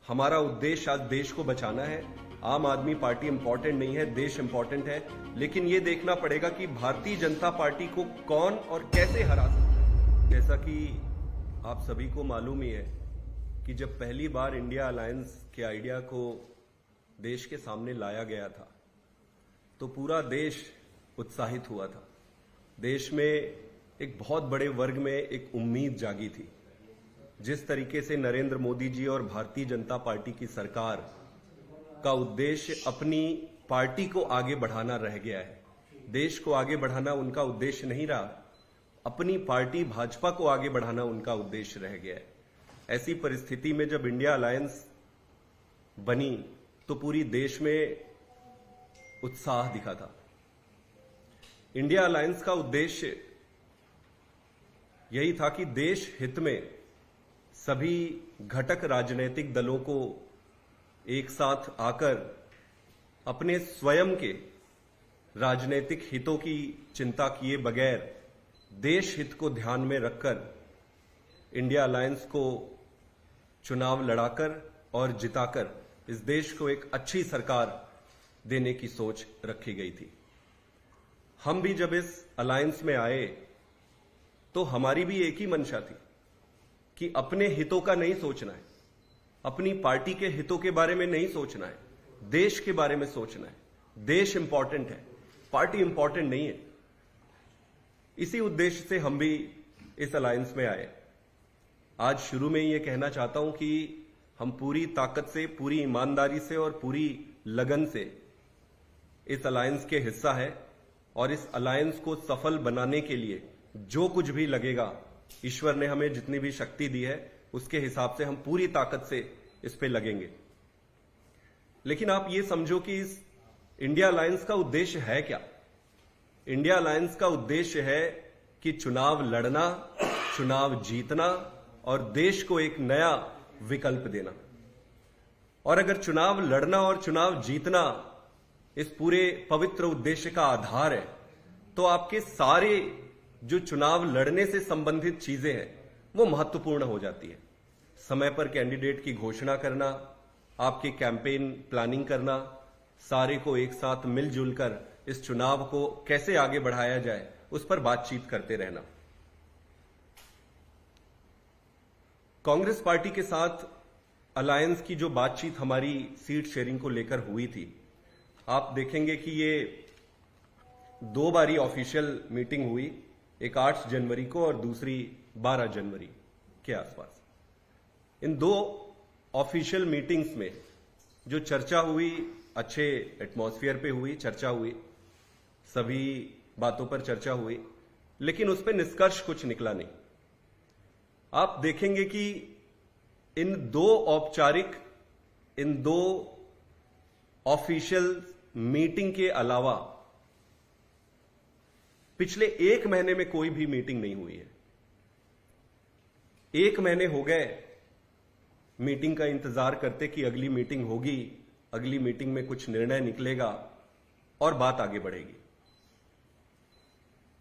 हमारा उद्देश्य आज देश को बचाना है। आम आदमी पार्टी इंपॉर्टेंट नहीं है, देश इंपॉर्टेंट है। लेकिन ये देखना पड़ेगा कि भारतीय जनता पार्टी को कौन और कैसे हरा सकता है। जैसा कि आप सभी को मालूम ही है कि जब पहली बार इंडिया अलायंस के आइडिया को देश के सामने लाया गया था तो पूरा देश उत्साहित हुआ था। देश में एक बहुत बड़े वर्ग में एक उम्मीद जागी थी। जिस तरीके से नरेंद्र मोदी जी और भारतीय जनता पार्टी की सरकार का उद्देश्य अपनी पार्टी को आगे बढ़ाना रह गया है, देश को आगे बढ़ाना उनका उद्देश्य नहीं रहा, अपनी पार्टी भाजपा को आगे बढ़ाना उनका उद्देश्य रह गया है। ऐसी परिस्थिति में जब इंडिया अलायंस बनी तो पूरी देश में उत्साह दिखा था। इंडिया अलायंस का उद्देश्य यही था कि देश हित में सभी घटक राजनीतिक दलों को एक साथ आकर अपने स्वयं के राजनीतिक हितों की चिंता किए बगैर देश हित को ध्यान में रखकर इंडिया अलायंस को चुनाव लड़ाकर और जिताकर इस देश को एक अच्छी सरकार देने की सोच रखी गई थी। हम भी जब इस अलायंस में आए तो हमारी भी एक ही मंशा थी कि अपने हितों का नहीं सोचना है, अपनी पार्टी के हितों के बारे में नहीं सोचना है, देश के बारे में सोचना है। देश इंपॉर्टेंट है, पार्टी इंपॉर्टेंट नहीं है। इसी उद्देश्य से हम भी इस अलायंस में आए। आज शुरू में ये कहना चाहता हूं कि हम पूरी ताकत से, पूरी ईमानदारी से और पूरी लगन से इस अलायंस के हिस्सा है और इस अलायंस को सफल बनाने के लिए जो कुछ भी लगेगा, ईश्वर ने हमें जितनी भी शक्ति दी है उसके हिसाब से हम पूरी ताकत से इस पे लगेंगे। लेकिन आप ये समझो कि इस इंडिया अलायंस का उद्देश्य है क्या? इंडिया अलायंस का उद्देश्य है कि चुनाव लड़ना, चुनाव जीतना और देश को एक नया विकल्प देना। और अगर चुनाव लड़ना और चुनाव जीतना इस पूरे पवित्र उद्देश्य का आधार है तो आपके सारे जो चुनाव लड़ने से संबंधित चीजें हैं वो महत्वपूर्ण हो जाती है। समय पर कैंडिडेट की घोषणा करना, आपकी कैंपेन प्लानिंग करना, सारे को एक साथ मिलजुल कर इस चुनाव को कैसे आगे बढ़ाया जाए उस पर बातचीत करते रहना। कांग्रेस पार्टी के साथ अलायंस की जो बातचीत हमारी सीट शेयरिंग को लेकर हुई थी, आप देखेंगे कि ये दो बारी ऑफिशियल मीटिंग हुई, एक 8 जनवरी को और दूसरी 12 जनवरी के आसपास। इन दो ऑफिशियल मीटिंग्स में जो चर्चा हुई, अच्छे एटमॉस्फेयर पे हुई, चर्चा हुई, सभी बातों पर चर्चा हुई, लेकिन उस पर निष्कर्ष कुछ निकला नहीं। आप देखेंगे कि इन दो ऑफिशियल मीटिंग के अलावा पिछले 1 महीने में कोई भी मीटिंग नहीं हुई है। 1 महीने हो गए मीटिंग का इंतजार करते कि अगली मीटिंग होगी, अगली मीटिंग में कुछ निर्णय निकलेगा और बात आगे बढ़ेगी।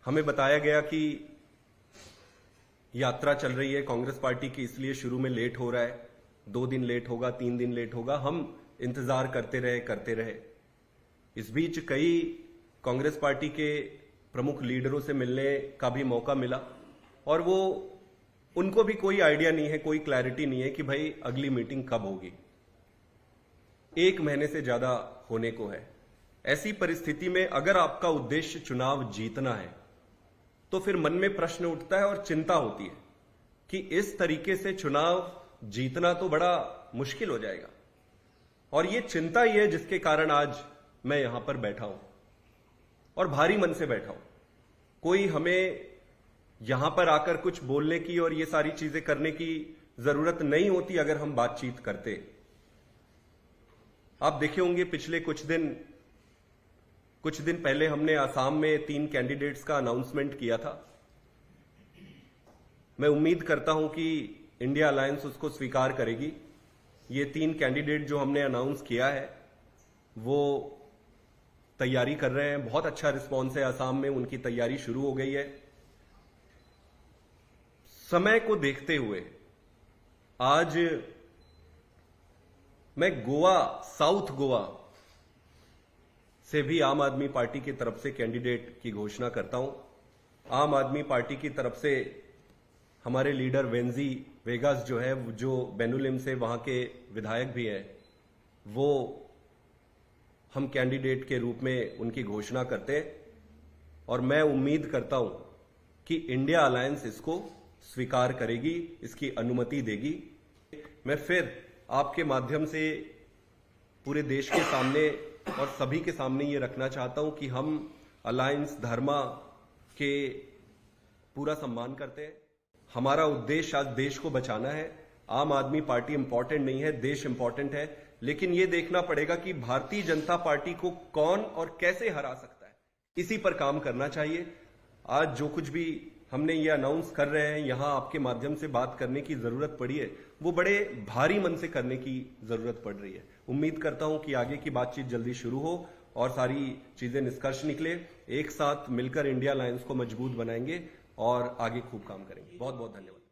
हमें बताया गया कि यात्रा चल रही है कांग्रेस पार्टी की, इसलिए शुरू में लेट हो रहा है, 2 दिन लेट होगा, 3 दिन लेट होगा। हम इंतजार करते रहे। इस बीच कई कांग्रेस पार्टी के प्रमुख लीडरों से मिलने का भी मौका मिला और उनको भी कोई आइडिया नहीं है, कोई क्लैरिटी नहीं है कि भाई अगली मीटिंग कब होगी। 1 महीने से ज्यादा होने को है। ऐसी परिस्थिति में अगर आपका उद्देश्य चुनाव जीतना है तो फिर मन में प्रश्न उठता है और चिंता होती है कि इस तरीके से चुनाव जीतना तो बड़ा मुश्किल हो जाएगा। और ये चिंता ही है जिसके कारण आज मैं यहां पर बैठा हूं और भारी मन से बैठा हूं। कोई हमें यहां पर आकर कुछ बोलने की और ये सारी चीजें करने की जरूरत नहीं होती अगर हम बातचीत करते। आप देखे होंगे पिछले कुछ दिन पहले हमने आसाम में 3 कैंडिडेट्स का अनाउंसमेंट किया था। मैं उम्मीद करता हूं कि इंडिया अलायंस उसको स्वीकार करेगी। ये 3 कैंडिडेट जो हमने अनाउंस किया है वो तैयारी कर रहे हैं। बहुत अच्छा रिस्पॉन्स है आसाम में, उनकी तैयारी शुरू हो गई है। समय को देखते हुए आज मैं गोवा, साउथ गोवा से भी आम आदमी पार्टी की तरफ से कैंडिडेट की घोषणा करता हूं। आम आदमी पार्टी की तरफ से हमारे लीडर वेंजी वेगास जो है, जो बेनुलिम से वहां के विधायक भी हैं, वो हम कैंडिडेट के रूप में उनकी घोषणा करते हैं और मैं उम्मीद करता हूं कि इंडिया अलायंस इसको स्वीकार करेगी, इसकी अनुमति देगी। मैं फिर आपके माध्यम से पूरे देश के सामने और सभी के सामने ये रखना चाहता हूं कि हम अलायंस धर्मा के पूरा सम्मान करते हैं। हमारा उद्देश्य आज देश को बचाना है। आम आदमी पार्टी इंपॉर्टेंट नहीं है, देश इंपॉर्टेंट है, लेकिन ये देखना पड़ेगा कि भारतीय जनता पार्टी को कौन और कैसे हरा सकता है, इसी पर काम करना चाहिए। आज जो कुछ भी हमने ये अनाउंस कर रहे हैं, यहां आपके माध्यम से बात करने की जरूरत पड़ी है, वो बड़े भारी मन से करने की जरूरत पड़ रही है। उम्मीद करता हूं कि आगे की बातचीत जल्दी शुरू हो और सारी चीजें निष्कर्ष निकले। एक साथ मिलकर इंडिया अलायंस को मजबूत बनाएंगे और आगे खूब काम करेंगे। बहुत बहुत धन्यवाद।